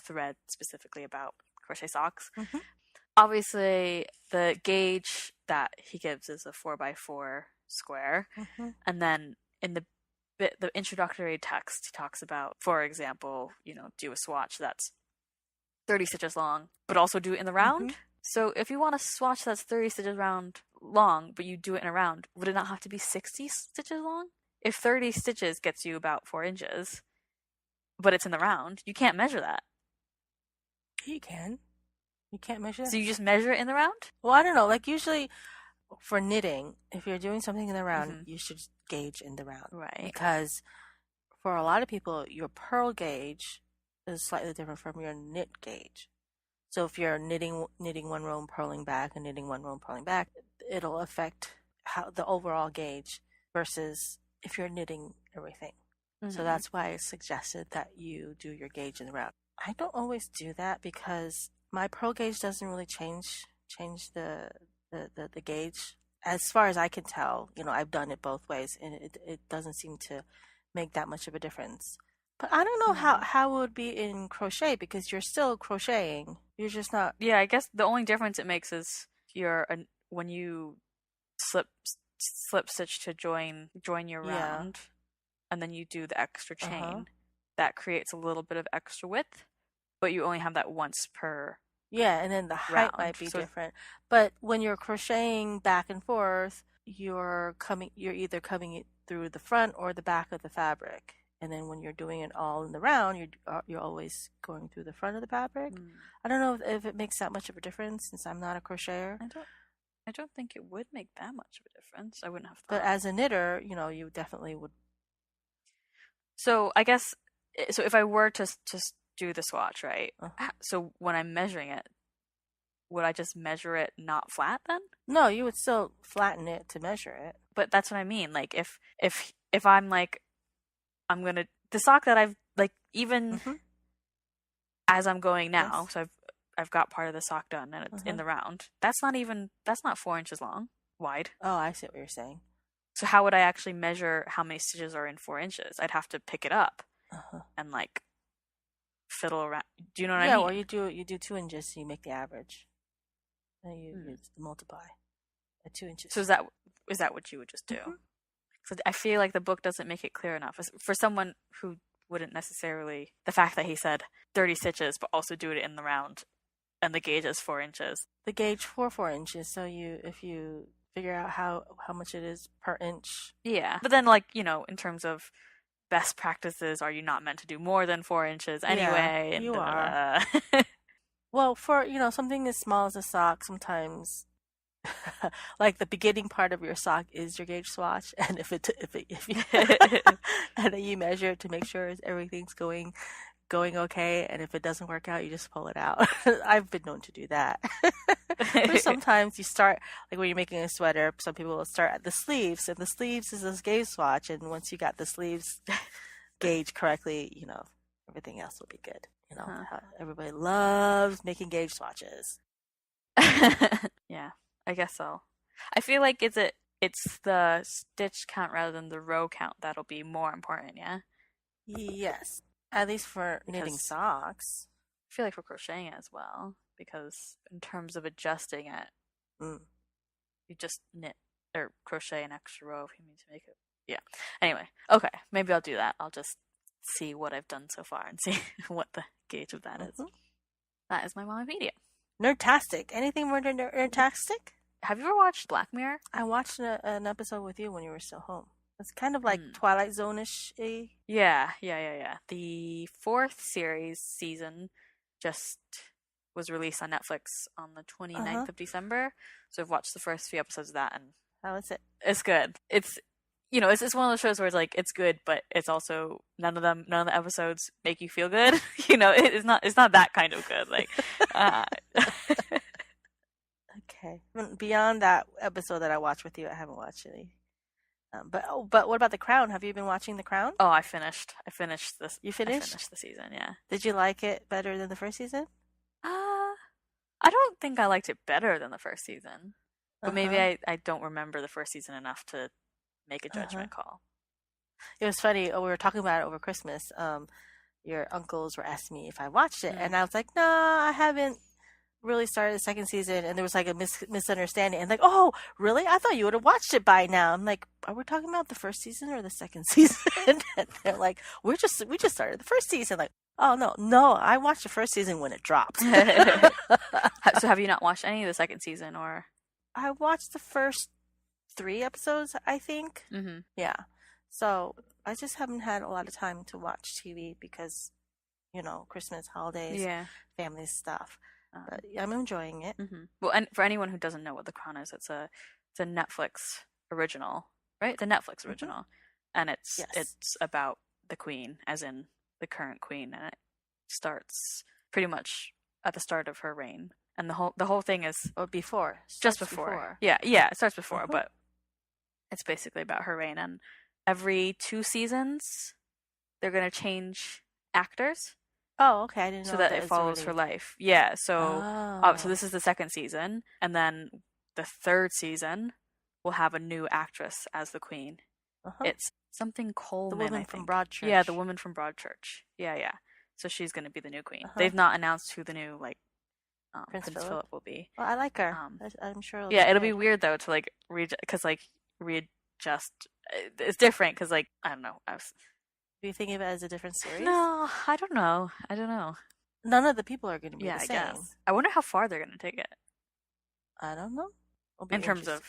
thread specifically about crochet socks. Obviously, the gauge that he gives is a 4x4 square, and then in the introductory text, he talks about, for example, do a swatch that's 30 stitches long, but also do it in the round. So if you want a swatch that's 30 stitches long, but you do it in a round, would it not have to be 60 stitches long? If 30 stitches gets you about 4 inches, but it's in the round, you can't measure that. You can. You can't measure that. So you just measure it in the round? Well, I don't know. Like usually for knitting, if you're doing something in the round, you should gauge in the round. Right. Because for a lot of people, your purl gauge is slightly different from your knit gauge. So if you're knitting one row and purling back and knitting one row and purling back, it'll affect how the overall gauge versus if you're knitting everything. So that's why it's suggested that you do your gauge in the round. I don't always do that because my purl gauge doesn't really change the gauge. As far as I can tell, I've done it both ways and it doesn't seem to make that much of a difference. But I don't know how it would be in crochet because you're still crocheting. You're just not. Yeah, I guess the only difference it makes is when you slip stitch to join your round, and then you do the extra chain, that creates a little bit of extra width, but you only have that once per. Yeah, and then the height might be different. But when you're crocheting back and forth, you're either coming through the front or the back of the fabric. And then when you're doing it all in the round, you're always going through the front of the fabric. I don't know if it makes that much of a difference since I'm not a crocheter. I don't think it would make that much of a difference. I wouldn't have thought. But as a knitter, you definitely would. So I guess if I were to do the swatch, right? So when I'm measuring it, would I just measure it not flat then? No, you would still flatten it to measure it. But that's what I mean. Like if I'm like, the sock that I've like even as I'm going now, so I've got part of the sock done and it's in the round. That's not 4 inches long wide. Oh, I see what you're saying. So how would I actually measure how many stitches are in 4 inches? I'd have to pick it up and like fiddle around. Do you know what I mean? Yeah, or you do 2 inches, so you make the average. And you multiply at 2 inches. So is that what you would just do? So I feel like the book doesn't make it clear enough for someone who wouldn't necessarily. The fact that he said 30 stitches, but also do it in the round, and the gauge is 4 inches. The gauge for 4 inches. So if you figure out how much it is per inch. Yeah, but then in terms of best practices, are you not meant to do more than 4 inches anyway? Yeah, you are. Well, for something as small as a sock, sometimes. Like the beginning part of your sock is your gauge swatch, and if you and then you measure it to make sure everything's going okay, and if it doesn't work out, you just pull it out. I've been known to do that. But sometimes you start, like when you're making a sweater, some people will start at the sleeves, and the sleeves is this gauge swatch, and once you got the sleeves gauge correctly, everything else will be good. How everybody loves making gauge swatches. Yeah. I guess so. I feel like it's the stitch count rather than the row count that'll be more important, yeah? Yes. At least for knitting socks. I feel like for crocheting as well, because in terms of adjusting it, you just knit or crochet an extra row if you need to make it. Yeah. Anyway, okay, maybe I'll do that. I'll just see what I've done so far and see what the gauge of that is. That is my Mommy-pedia. Nerdtastic. Anything more nerdtastic? Have you ever watched Black Mirror? I watched an episode with you when you were still home. It's kind of like Twilight Zone-ish. Yeah. The 4th season just was released on Netflix on the 29th of December. So I've watched the first few episodes of that, and how is it? It's good. It's it's one of those shows where it's like it's good, but it's also none of the episodes make you feel good. It's not that kind of good. Like, okay. Beyond that episode that I watched with you, I haven't watched any. But what about The Crown? Have you been watching The Crown? Oh, I finished this. You finished? I finished the season. Yeah. Did you like it better than the first season? I don't think I liked it better than the first season, but maybe I don't remember the first season enough to make a judgment call. It was funny. We were talking about it over Christmas. Your uncles were asking me if I watched it, and I was like, "No, I haven't really started the second season." And there was like a misunderstanding, and like, "Oh, really? I thought you would have watched it by now." I'm like, "Are we talking about the first season or the second season?" And they're like, we just started the first season." Like, "Oh no, I watched the first season when it dropped." So have you not watched any of the second season, or? I watched the first 3 episodes, I think. Yeah. So I just haven't had a lot of time to watch TV because, Christmas, holidays, family stuff. But I'm enjoying it. Well, and for anyone who doesn't know what The Crown is, it's a Netflix original, right? The Netflix original, and it's about the Queen, as in the current Queen, and it starts pretty much at the start of her reign. And the whole thing is before. Just before. Yeah, it starts before, but it's basically about her reign. And every 2 seasons, they're going to change actors. Oh, okay. I didn't know so that it follows her life. Yeah, so so this is the second season, and then the 3rd season will have a new actress as the Queen. It's something Coleman, the woman from Broadchurch. Yeah, the woman from Broadchurch. Yeah. So she's going to be the new Queen. They've not announced who the new Prince Philip will be. Well, I like her. I'm sure. It'll be weird though to readjust. It's different because I don't know. Do you think of it as a different series? No, I don't know. None of the people are going to be the same. I guess. I wonder how far they're going to take it. I don't know. In terms of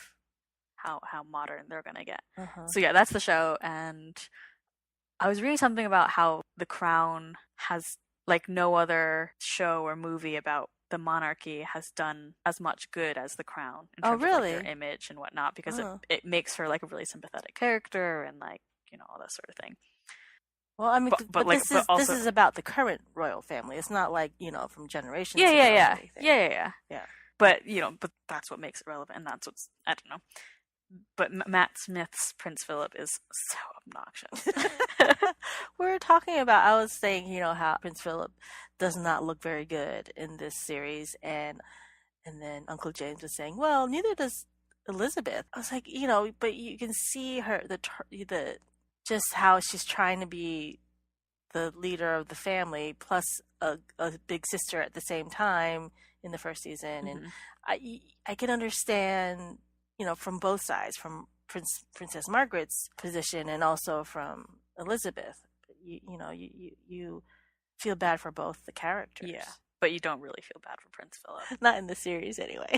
how modern they're going to get. So yeah, that's the show. And I was reading something about how The Crown has no other show or movie about the monarchy has done as much good as The Crown in terms of their image and whatnot, because it makes her a really sympathetic character and all that sort of thing. Well, I mean, but this is about the current royal family. It's not from generations ago. Yeah. But but that's what makes it relevant, and that's what's I don't know. But Matt Smith's Prince Philip is so obnoxious. We're talking about, I was saying, how Prince Philip does not look very good in this series, and then Uncle James was saying, well, neither does Elizabeth. I was like, but you can see her, the just how she's trying to be the leader of the family, plus a big sister at the same time in the first season, and I can understand, from both sides, from Princess Margaret's position and also from Elizabeth. You feel bad for both the characters. Yeah, but you don't really feel bad for Prince Philip. Not in the series, anyway.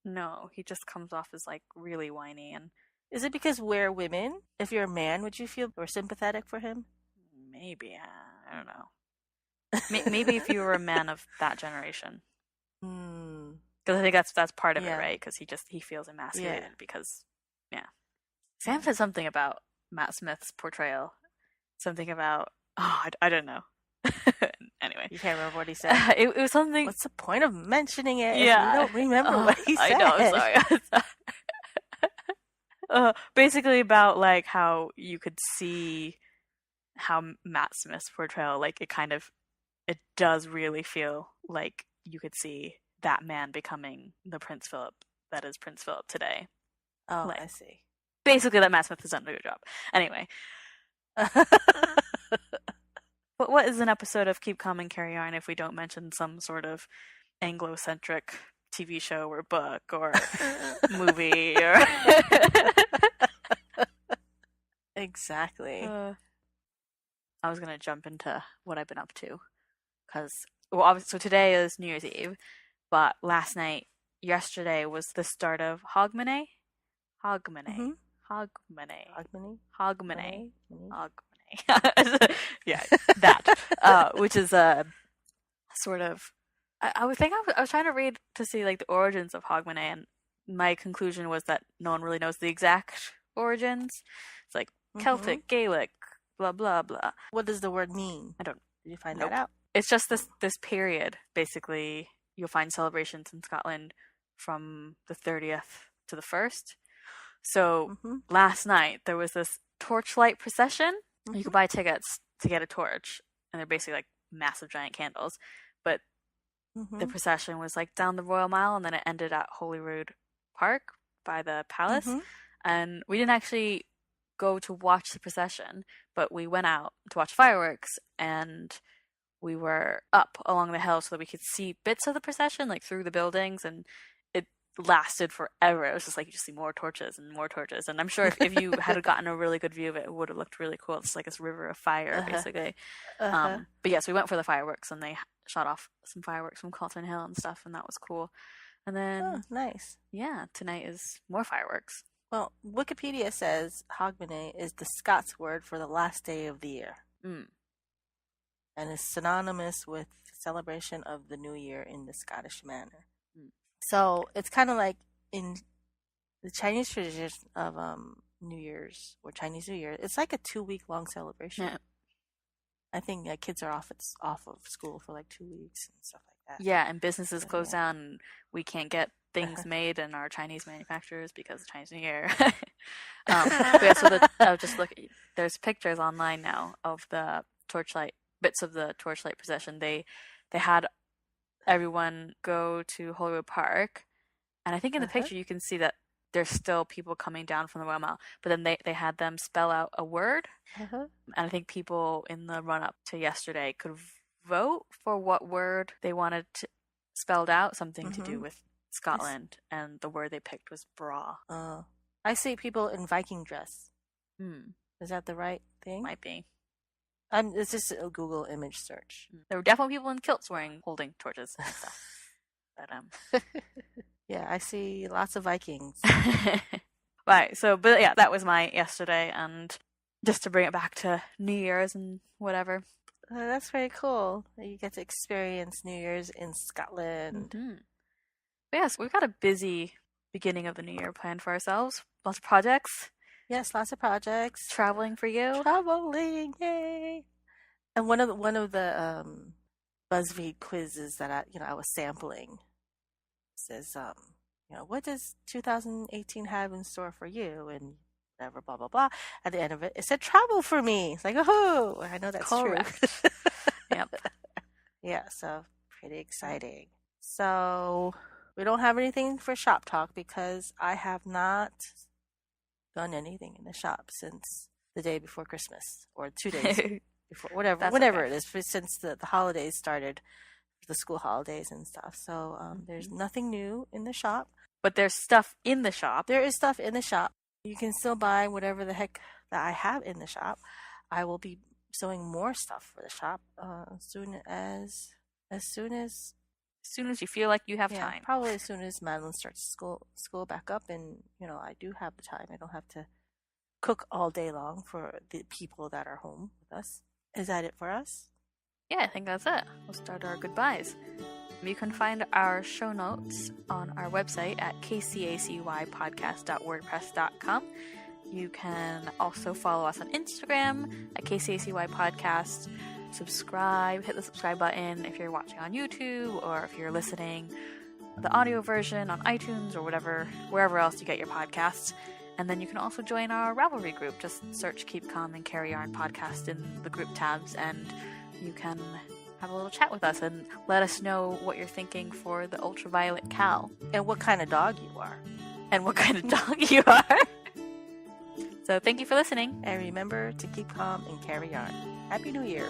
No, he just comes off as really whiny. And is it because we're women? If you're a man, would you feel more sympathetic for him? Maybe. I don't know. Maybe if you were a man of that generation. Because I think that's part of it, right? Because he feels emasculated because, Sam said something about Matt Smith's portrayal. Something about, I don't know. Anyway. You can't remember what he said? It was something... What's the point of mentioning it if you don't remember what he said? I know, sorry. Basically about, how you could see how Matt Smith's portrayal, it does really feel like you could see that man becoming the Prince Philip that is Prince Philip today. Oh, I see. Basically, that Matt Smith has done a good job. Anyway. But what is an episode of Keep Calm and Carry On if we don't mention some sort of Anglo-centric TV show or book or movie or... Exactly. I was going to jump into what I've been up to. Because, well, obviously, so today is New Year's Eve, but yesterday was the start of Hogmanay. Mm-hmm. Hogmanay. Yeah, that. Which is a sort of. I would think I was trying to read to see like the origins of Hogmanay, and my conclusion was that no one really knows the exact origins. It's like Celtic, Gaelic, blah blah blah. What does the word mean? I don't. Did you find that out? It's just this period. Basically, you'll find celebrations in Scotland from the 30th to the 1st. So last night there was this torchlight procession. You could buy tickets to get a torch, and they're basically like massive giant candles. But the procession was like down the Royal Mile, and then it ended at Holyrood Park by the palace. And we didn't actually go to watch the procession, but we went out to watch fireworks, and we were up along the hill so that we could see bits of the procession, like through the buildings, and it lasted forever. It was just like you just see more torches and more torches. And I'm sure if you had gotten a really good view of it, it would have looked really cool. It's like this river of fire, basically. But yes, we went for the fireworks, and they shot off some fireworks from Calton Hill and stuff, and that was cool. And then, nice. Yeah, tonight is more fireworks. Well, Wikipedia says Hogmanay is the Scots word for the last day of the year. And is synonymous with celebration of the new year in the Scottish manner. So it's kind of like in the Chinese tradition of New Year's or Chinese New Year. It's like a 2-week-long celebration. Yeah. I think kids are off of school for like 2 weeks and stuff like that. Yeah, and businesses close down. And we can't get things made in our Chinese manufacturers because of Chinese New Year. But yeah, so I was just looking. There's pictures online now of the torchlight. Bits of the torchlight procession. They had everyone go to Holyrood Park, and I think in the picture you can see that there's still people coming down from the Royal Mile, but then they had them spell out a word, and I think people in the run-up to yesterday could vote for what word they wanted to spelled out, something to do with Scotland, and the word they picked was bra. I see people in Viking dress. Is that the right thing? Might be. It's just a Google image search. There were definitely people in kilts holding torches and stuff. But yeah, I see lots of Vikings. Right. So, but yeah, that was my yesterday, and just to bring it back to New Year's and whatever. That's very cool. You get to experience New Year's in Scotland. But yes, we've got a busy beginning of the new year planned for ourselves. Lots of projects. Yes, lots of projects. Traveling for you. Traveling, yay! And one of the BuzzFeed quizzes that I was sampling says, what does 2018 have in store for you? And whatever, blah blah blah. At the end of it, it said travel for me. It's like, oh, I know that's correct. True. Yep. Yeah, so pretty exciting. So we don't have anything for shop talk because I have not done anything in the shop since the day before Christmas or 2 days before, whenever it is, since the holidays started, the school holidays and stuff. So there's nothing new in the shop. But there's stuff in the shop. There is stuff in the shop. You can still buy whatever the heck that I have in the shop. I will be sewing more stuff for the shop as soon as you feel like you have time. Probably as soon as Madeline starts school back up, and I do have the time. I don't have to cook all day long for the people that are home with us. Is that it for us? Yeah, I think that's it. We'll start our goodbyes. You can find our show notes on our website at kcacypodcast.wordpress.com. You can also follow us on Instagram at kcacypodcast. Subscribe, hit the subscribe button if you're watching on YouTube, or if you're listening the audio version on iTunes or wherever else you get your podcasts. And then you can also join our Ravelry group. Just search Keep Calm and Carry Yarn podcast in the group tabs, and you can have a little chat with us and let us know what you're thinking for the Ultraviolet KCAL. And what kind of dog you are. So thank you for listening. And remember to keep calm and carry yarn. Happy New Year.